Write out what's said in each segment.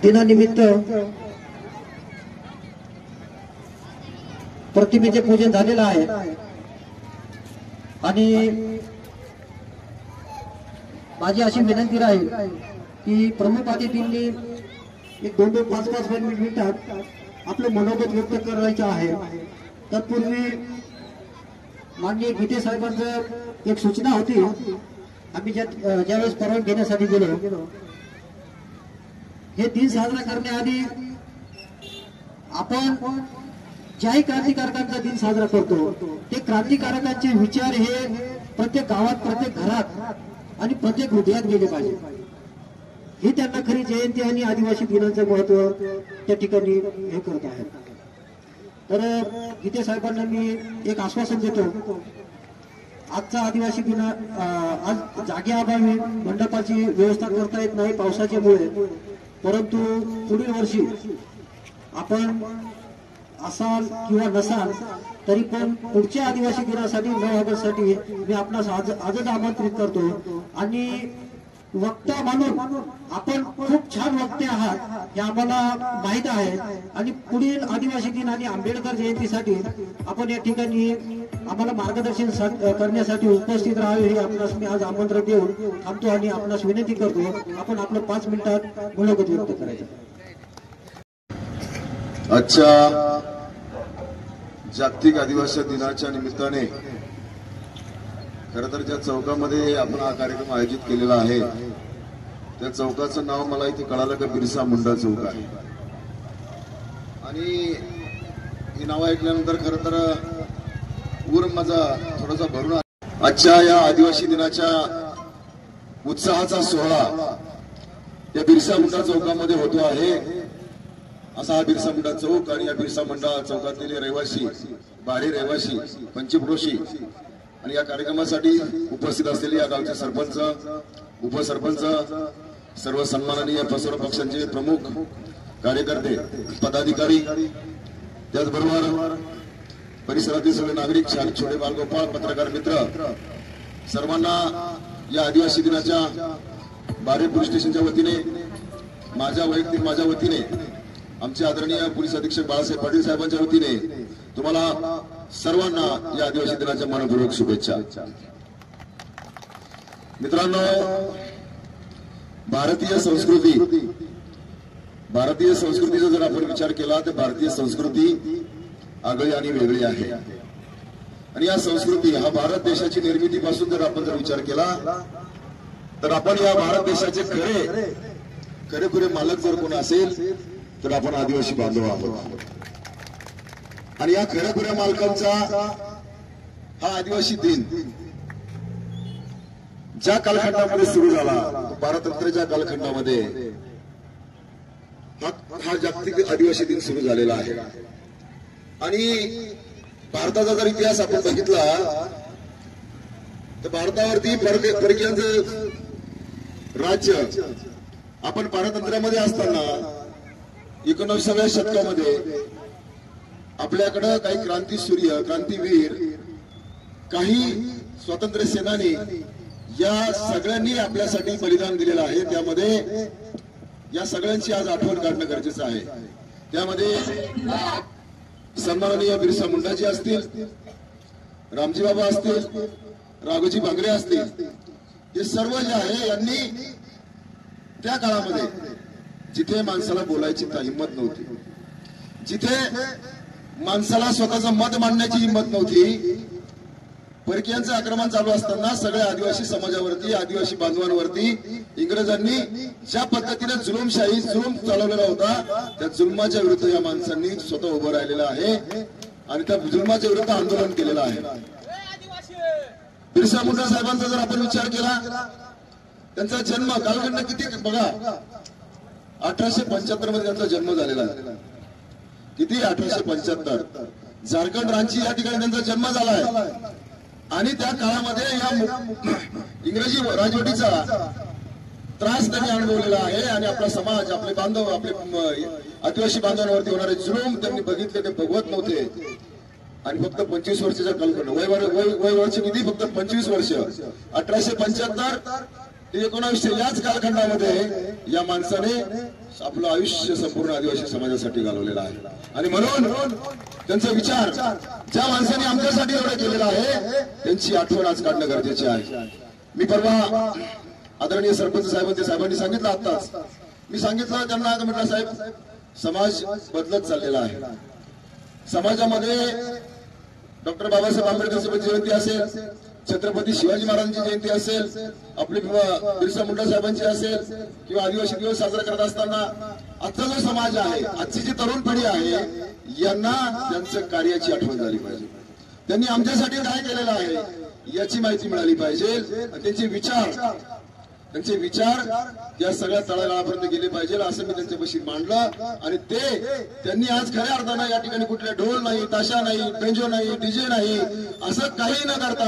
दिनानिमित्त प्रतिमेचे पूजन झालेलं आहे आणि माझी अशी विनंती राहील की प्रमुख अतिथींनी एक 2-5 मिनिटात आपलं मनोगत व्यक्त करायचं आहे। तत्पूर्वी माननीय गीते साहेबांचं एक सूचना होती। आम्ही ज्यावेळेस परवानगी घेण्यासाठी गेलो, हे दिन साजरा करण्याआधी आपण ज्याही क्रांतिकारकांचा दिन साजरा करतो ते क्रांतिकारकांचे विचार हे प्रत्येक गावात, प्रत्येक घरात आणि प्रत्येक हृदयात गेले पाहिजे। ही त्यांना खरी जयंती आणि आदिवासी दिनाचं महत्व त्या ठिकाणी हे करत आहेत। तर गीते साहेबांना मी एक आश्वासन देतो, आजचा आदिवासी दिन आज जागेअभावी मंडपाची व्यवस्था करता येत नाही पावसाच्यामुळे, परंतु पुढील वर्षी आपण असाल किंवा नसाल तरी पण पुढच्या आदिवासी दिनासाठी 9 ऑगस्टसाठी मी आपणास आजच आमंत्रित करतो। आणि वक्ता म्हणून आपण खूप छान वक्ते आहात हे आम्हाला माहित आहे आणि पुढील आदिवासी दिन आणि आंबेडकर जयंतीसाठी आपण या ठिकाणी आम्हाला मार्गदर्शन करण्यासाठी उपस्थित राहावे हे आपणास मी आज आमंत्रण देऊन थांबतो आणि आपणास विनंती करतो आपण आपलं 5 मिनिटात मनोगत व्यक्त करायचं। आजच्या जागतिक आदिवासी दिनाच्या निमित्ताने खरं तर ज्या चौकामध्ये आपण हा कार्यक्रम आयोजित केलेला आहे त्या चौकाचं नाव मला इथे कळालं का बिरसा मुंडा चौक आहे। आणि ही नाव ऐकल्यानंतर खरं तर ऊर माझा थोडासा भरून आला। आजच्या या आदिवासी दिनाच्या उत्साहाचा सोहळा या बिरसा मुंडा चौकामध्ये होतो आहे। असा हा बिरसा मुंडा चौक आणि या बिरसा मुंडा चौकातील रहिवासी, बाहेर रहिवासी, पंचक्रोशी आणि या कार्यक्रमासाठी उपस्थित असलेले या गावचे सरपंच, उपसरपंच, सर्व सन्माननीय सर्व पक्षांचे प्रमुख कार्यकर्ते, पदाधिकारी, त्याचबरोबर परिसरातील सगळे नागरिक, छोटे बालगोपाळ, पत्रकार मित्र, सर्वांना या आदिवासी दिनाच्या बारे पोलीस स्टेशनच्या वतीने, माझ्या वतीने, आमचे आदरणीय पोलीस अधीक्षक बाळासाहेब पाटील साहेबांच्या वतीने तुम्हाला सर्वांना या आदिवासी दिनाच्या मनपूर्वक शुभेच्छा। मित्रांनो, भारतीय संस्कृतीचा जर आपण विचार केला तर भारतीय संस्कृती आगळी आणि वेगळी आहे। आणि या संस्कृती हा भारत देशाची निर्मितीपासून जर आपण विचार केला तर आपण या भारत देशाचे खरे मालक जर कोण असेल तर आपण आदिवासी बांधव आहोत। आणि या खऱ्या मालकांचा हा आदिवासी दिन ज्या कालखंडामध्ये सुरू झाला, पारतंत्र्याच्या कालखंडामध्ये हा जागतिक आदिवासी दिन सुरू झालेला आहे। आणि भारताचा जर इतिहास आपण बघितला तर भारतावरती परकीयांचं राज्य आपण पारतंत्र्यामध्ये असताना 19व्या शतकामध्ये आपल्याकडे काही क्रांतीसूर्य, क्रांतीवीर, काही स्वातंत्र्य सेनानी या सगळ्यांनी आपल्यासाठी बलिदान दिलेलं आहे। त्यामध्ये या सगळ्यांची आज आठवण काढणं गरजेचं आहे। त्यामध्ये सन्माननीय बिरसा मुंडाजी असतील, रामजी बाबा असतील, राघोजी भांगरे असतील, हे सर्व जे आहे यांनी त्या काळामध्ये जिथे माणसाला बोलायची हिंमत नव्हती, जिथे माणसाला स्वतःचं मत मांडण्याची हिंमत नव्हती, परकीयांचं आक्रमण चालू असताना सगळ्या आदिवासी समाजावरती, आदिवासी बांधवांवरती इंग्रजांनी ज्या पद्धतीने जुलूम चालवलेला होता त्या जुलमाच्या विरुद्ध या माणसांनी स्वतः उभं राहिलेलं आहे आणि त्या जुलमाच्या विरुद्ध आंदोलन केलेलं आहे। बिरसा मुंडा साहेबांचा जर आपण विचार केला, त्यांचा जन्म कालखंड किती बघा, 1875 मध्ये त्यांचा जन्म झालेला आहे। किती? 1875। झारखंड, रांची या ठिकाणी त्यांचा जन्म झाला आहे। आणि त्या काळामध्ये या इंग्रजी राजवटीचा त्रास त्यांनी अनुभवलेला आहे आणि आपला समाज, आपले बांधव, आपले आदिवासी बांधवांवरती होणारे जुलूम त्यांनी बघितले, ते भोगवत नव्हते। आणि फक्त 25 वर्षाचा कालखंड, वय वर्ष किती? फक्त 25 वर्ष। 1875 1900 याच कालखंडामध्ये या माणसाने आपलं आयुष्य संपूर्ण आदिवासी समाजासाठी घालवलेलं आहे आणि म्हणून त्यांचा विचार ज्या माणसाने आमच्यासाठी एवढं केलेला आहे त्यांची आठवण आज काढणं गरजेचे आहे. मी परवा आदरणीय सरपंच साहेबांनी सांगितलं आताच, मी सांगितलं त्यांना, म्हटलं साहेब समाज बदलत चाललेला आहे. समाजामध्ये डॉक्टर बाबासाहेब आंबेडकर जयंती असेल, छत्रपती शिवाजी महाराजांची जयंती असेल, आपली बिरसा मुंडा साहेबांची असेल किंवा आदिवासी दिवस साजरा करत असताना आजचा जो समाज आहे, आजची जी तरुण पिढी आहे यांना त्यांचं कार्याची आठवण झाली पाहिजे. त्यांनी आमच्यासाठी काय केलेलं आहे याची माहिती मिळाली पाहिजे. त्यांचे विचार या सगळ्या तळागाळापर्यंत गेले पाहिजे असं मी त्यांच्यापाशी मांडलं आणि त्यांनी आज खऱ्या अर्थानं या ठिकाणी कुठले ढोल नाही, ताशा नाही, बेंजो नाही, डीजे नाही असं काही न करता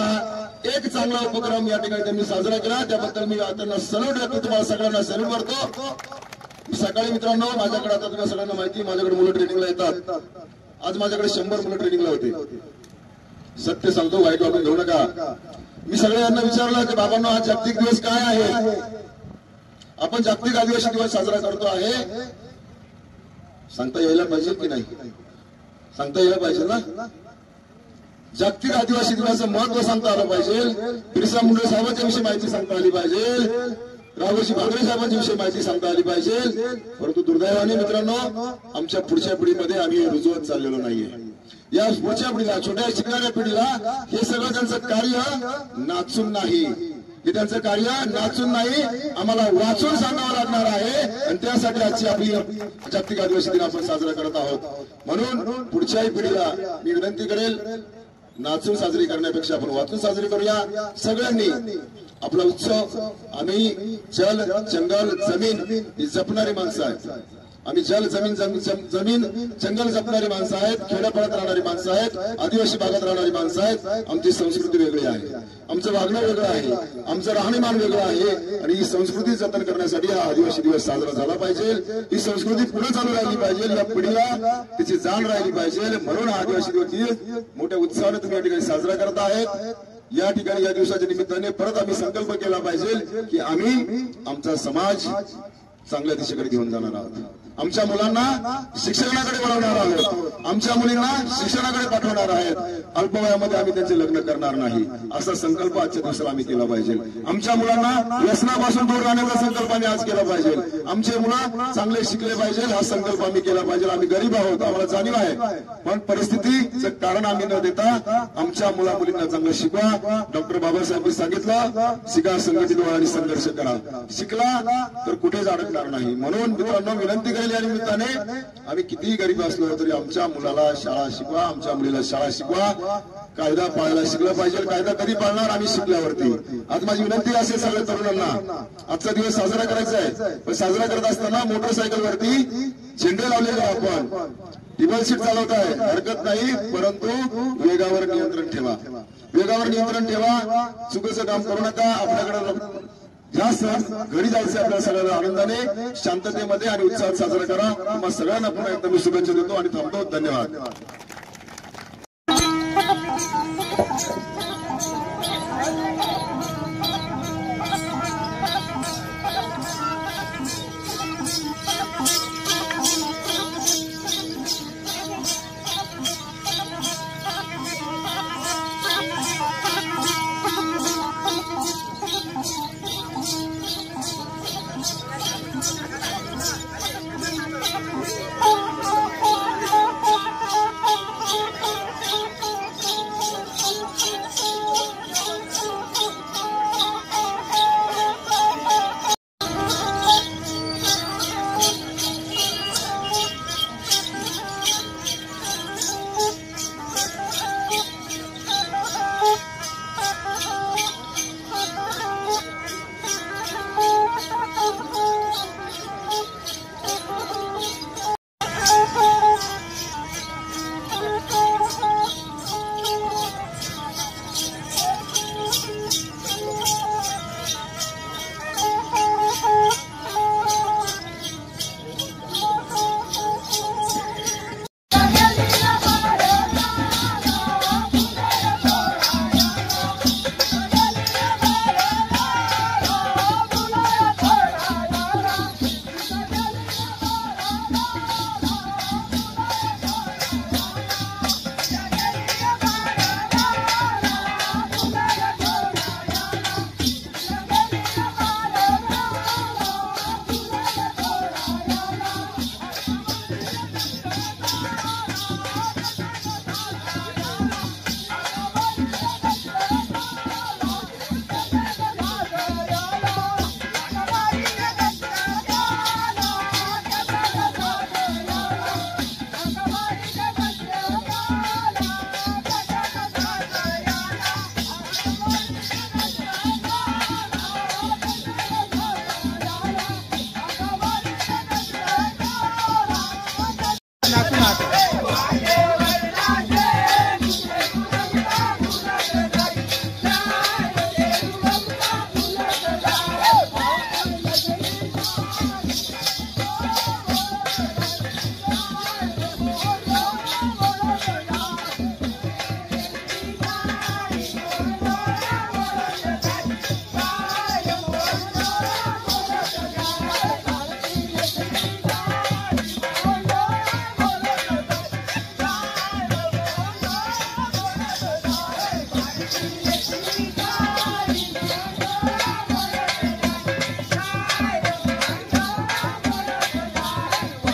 एक चांगला उपक्रम या ठिकाणी त्यांनी साजरा केला. त्याबद्दल मी त्यांना सल्यूट देतो, तुम्हाला सगळ्यांना सल्यूट करतो. सकाळी मित्रांनो माझ्याकडे, आता तुम्हाला सगळ्यांना माहिती, माझ्याकडे मुलं ट्रेनिंगला येतात. आज माझ्याकडे 100 मुलं ट्रेनिंगला होते. सत्य सांगतो, वाईट वाटून घेऊ नका. मी सगळ्यांना विचारलं की बाबांनो आज जागतिक दिवस काय आहे, आपण जागतिक आदिवासी दिवस साजरा करतो आहे, सांगता यायला पाहिजे की नाही? सांगता यायला पाहिजे ना. जागतिक आदिवासी दिवसाचं महत्व सांगता आलं पाहिजे. बिरसा मुंडा साहेबांच्या विषयी माहिती सांगता आली पाहिजे, राघोजी भांगरे साहेबांच्या विषयी माहिती सांगता आली पाहिजे. परंतु दुर्दैवाने मित्रांनो आमच्या पुढच्या पिढीमध्ये आम्ही रुजवत चाललेलो नाहीये. या पुढच्या पिढीला, छोट्या शिकणाऱ्या पिढीला हे सगळं त्यांचं कार्य नाचून नाही, हे त्यांचं कार्य नाचून नाही, आम्हाला वाचून सांगावं लागणार आहे आणि त्यासाठी आजची आपली जागतिक आदिवासी दिन आपण साजरा करत आहोत. म्हणून पुढच्याही पिढीला मी विनंती करेल, नाचून साजरी करण्यापेक्षा आपण वाचून साजरी करूया. सगळ्यांनी आपला उत्सव, आम्ही जल, जंगल, जमीन ही जपणारी माणसं आहेत. आम्ही जल, जमीन, जंगल जपणारी माणसं आहेत, खेड्यापाड्यात राहणारी माणसं आहेत, आदिवासी भागात राहणारी माणसं आहेत. आमची संस्कृती वेगळी आहे, आमचं वागणं वेगळं आहे, आमचं राहणीमान वेगळं आहे आणि ही संस्कृती जतन करण्यासाठी हा आदिवासी दिवस साजरा झाला पाहिजे. ही संस्कृती पुढे चालू राहिली पाहिजे, या पिढीला त्याची जाण राहिली पाहिजे. म्हणून हा आदिवासी दिवस मोठ्या उत्साहाने तुम्ही या ठिकाणी साजरा करत आहेत. या ठिकाणी या दिवसाच्या निमित्ताने परत आम्ही संकल्प केला पाहिजे की आम्ही आमचा समाज चांगल्या दिशेकडे घेऊन जाणार आहोत. आमच्या मुलांना शिक्षणाकडे वळवणार आहोत, आमच्या मुलींना शिक्षणाकडे पाठवणार आहेत. अल्पवयामध्ये आम्ही त्यांचे लग्न करणार नाही असा संकल्प आजच्या दिवसाला आम्ही केला पाहिजे. आमच्या मुलांना व्यसनापासून दूर राहण्याचा संकल्प आम्ही आज केला पाहिजे. आमचे मुलं चांगले शिकले पाहिजे हा संकल्प आम्ही केला पाहिजे. आम्ही गरीब आहोत, आम्हाला जाणीव आहे, पण परिस्थितीचं कारण आम्ही न देता आमच्या मुला मुलींना चांगलं शिकवा. डॉक्टर बाबासाहेबांनी सांगितलं, शिका, संघटित व्हा आणि संघर्ष करा. शिकला तर कुठेच अडकणार नाही. म्हणून मित्रांनो विनंती करेल या निमित्ताने, आम्ही कितीही गरीब असलो तरी आमच्या मुलाला शाळा शिकवा, आमच्या मुलीला शाळा शिकवा. कायदा पाळायला शिकलं पाहिजे. कायदा कधी पाळणार? आम्ही शिकल्यावरती. आज माझी विनंती असेल सगळ्या तरुणांना, आजचा दिवस साजरा करायचा आहे, पण साजरा करत असताना मोटरसायकलवरती झेंडे लावलेले आपण, टेबल सीट चालवताय हरकत नाही, परंतु वेगावर नियंत्रण ठेवा, वेगावर नियंत्रण ठेवा. चुकीचं काम करू नका. आपल्याकडे जास्त घरी जायचं आपल्या सगळ्यांना आनंदाने, शांततेमध्ये आणि उत्साहात साजरा करा. तुम्हाला सगळ्यांना पुन्हा एकदा मी शुभेच्छा देतो आणि थांबतो. धन्यवाद.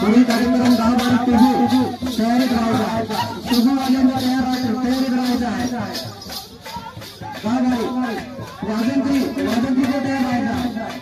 पुढील कार्यक्रम 10 बारा तयारीत राहायचा आहे. शुभवाल्यांना तयारीत राहायचं आहे. 10 बारी वाजंती तयार राहायचा आहे.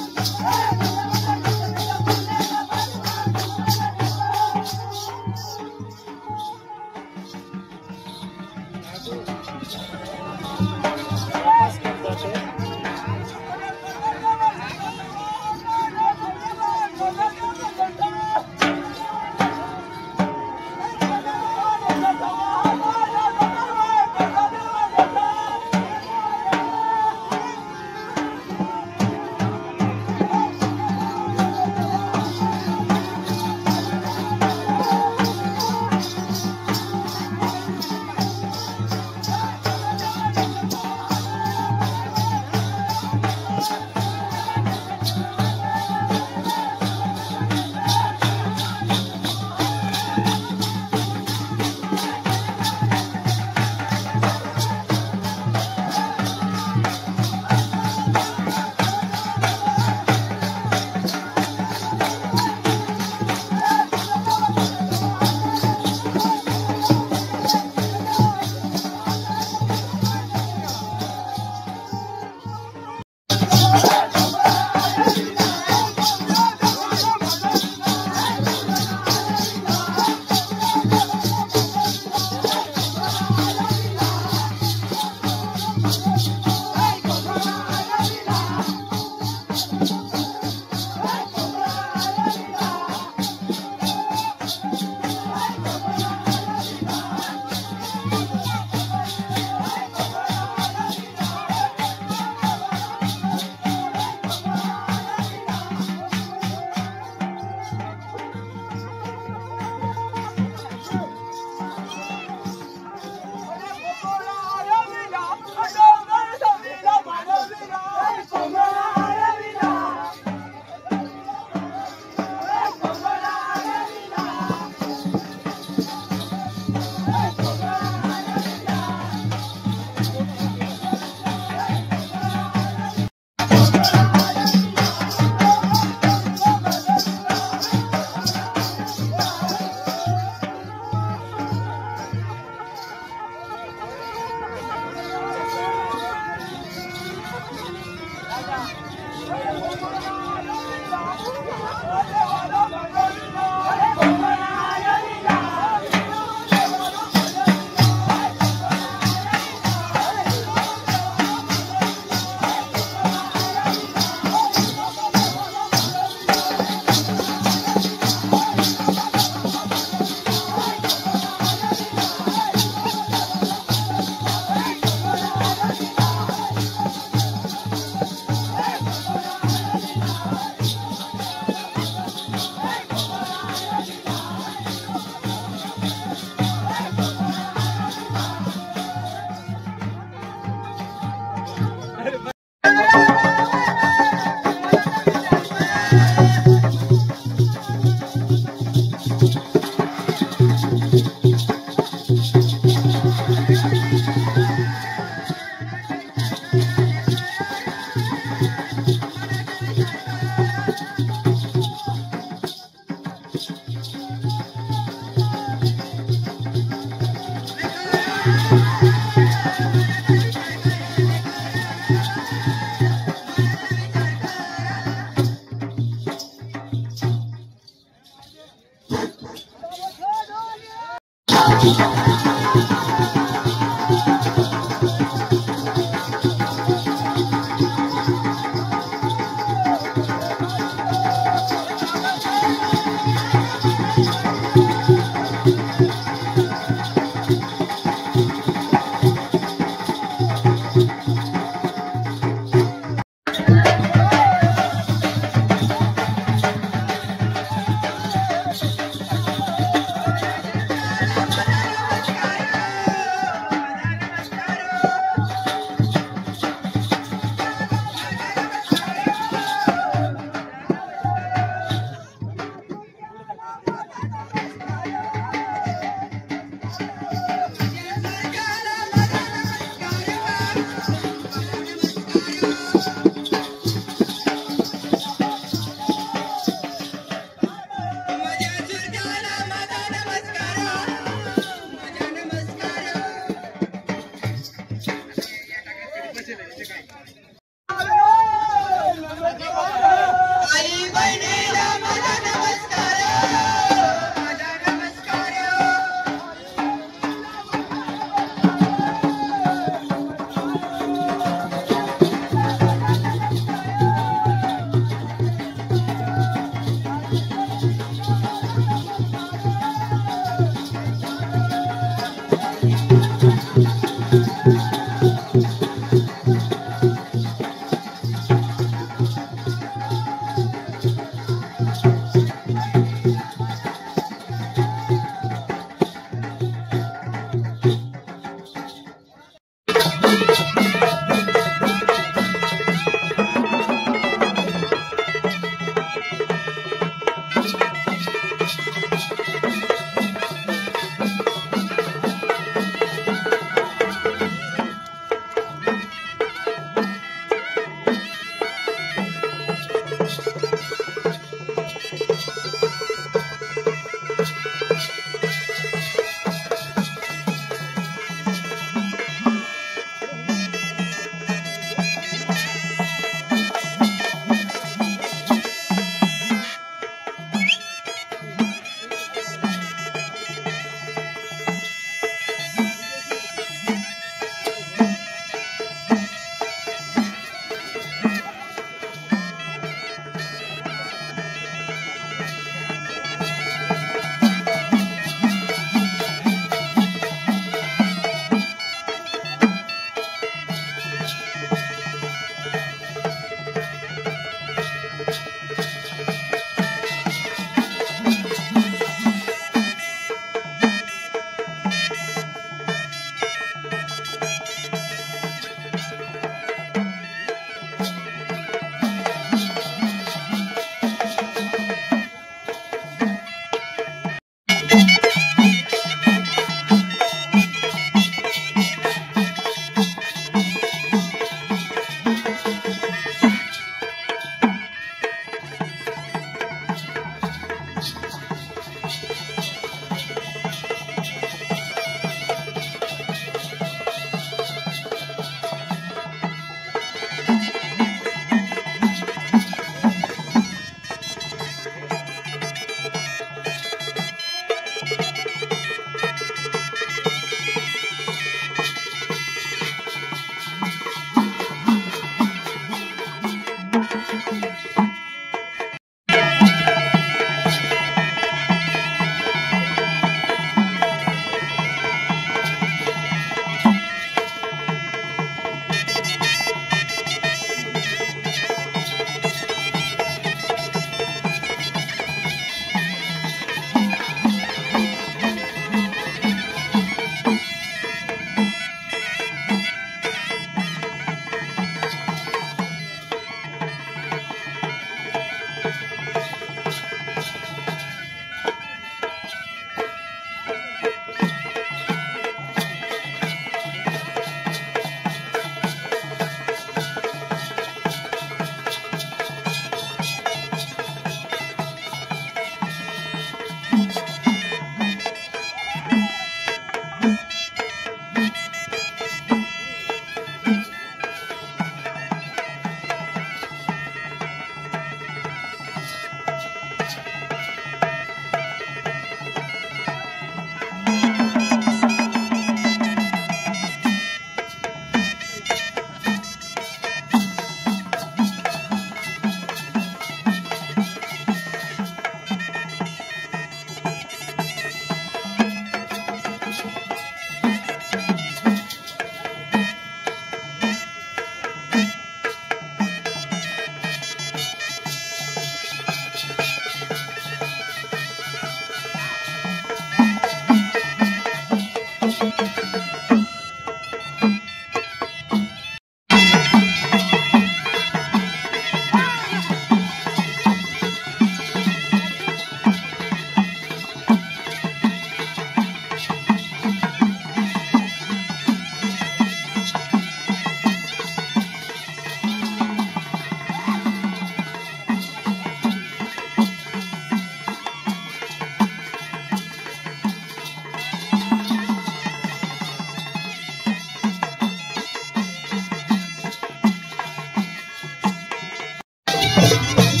रे